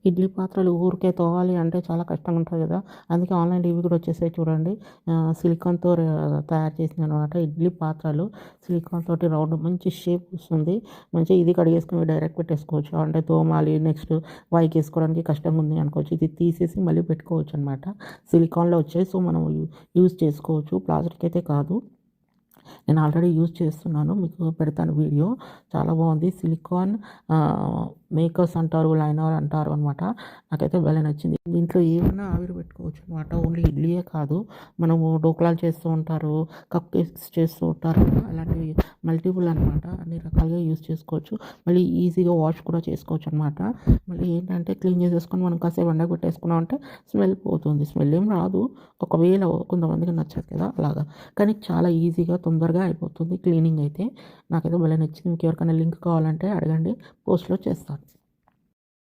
ఇడ్లీ పాత్రలు ఊరికే తోవాలి అంటే చాలా కష్టంగా ఉంటుంది కదా. అందుకే ఆన్లైన్లో ఇవి కూడా వచ్చేసాయి చూడండి. సిలికాన్తో తయారు చేసినవి అనమాట ఇడ్లీ పాత్రలు. సిలికాన్ తోటి రౌండ్ మంచి షేప్ వస్తుంది. మంచిగా ఇది కడిగేసుకుని డైరెక్ట్ పెట్టేసుకోవచ్చు. అంటే తోమాలి నెక్స్ట్ వైకి వేసుకోవడానికి కష్టంగా ఉంది అనుకోవచ్చు, ఇది తీసేసి మళ్ళీ పెట్టుకోవచ్చు అనమాట. సిలికాన్లో వచ్చాయి, సో మనం యూజ్ చేసుకోవచ్చు. ప్లాస్టిక్ అయితే కాదు. నేను ఆల్రెడీ యూజ్ చేస్తున్నాను, మీకు పెడతాను వీడియో. చాలా బాగుంది. సిలికాన్ మేకర్స్ అంటారు, లైనర్ అంటారు అనమాట. నాకైతే భలే నచ్చింది. దీంట్లో ఏమైనా ఆవిరి పెట్టుకోవచ్చు అనమాట. ఓన్లీ ఇడ్లీయే కాదు, మనము డోక్లాలు చేస్తూ ఉంటారు, కప్ కేక్స్ చేస్తూ ఉంటారు, అలాంటివి మల్టిపుల్ అనమాట. అన్ని రకాలుగా యూజ్ చేసుకోవచ్చు. మళ్ళీ ఈజీగా వాష్ కూడా చేసుకోవచ్చు అనమాట. మళ్ళీ ఏంటంటే క్లీన్ చేసేసుకొని మనం కాసేపు ఎండకు పెట్టేసుకున్నాం అంటే స్మెల్ పోతుంది. స్మెల్ ఏం రాదు, ఒకవేళ కొంతమందికి నచ్చదు కదా అలాగా. కానీ చాలా ఈజీగా తొందరగా అయిపోతుంది క్లీనింగ్ అయితే. నాకైతే భలే నచ్చింది. మీకు ఎవరికైనా లింక్ కావాలంటే అడగండి, పోస్ట్లో చేస్తాను.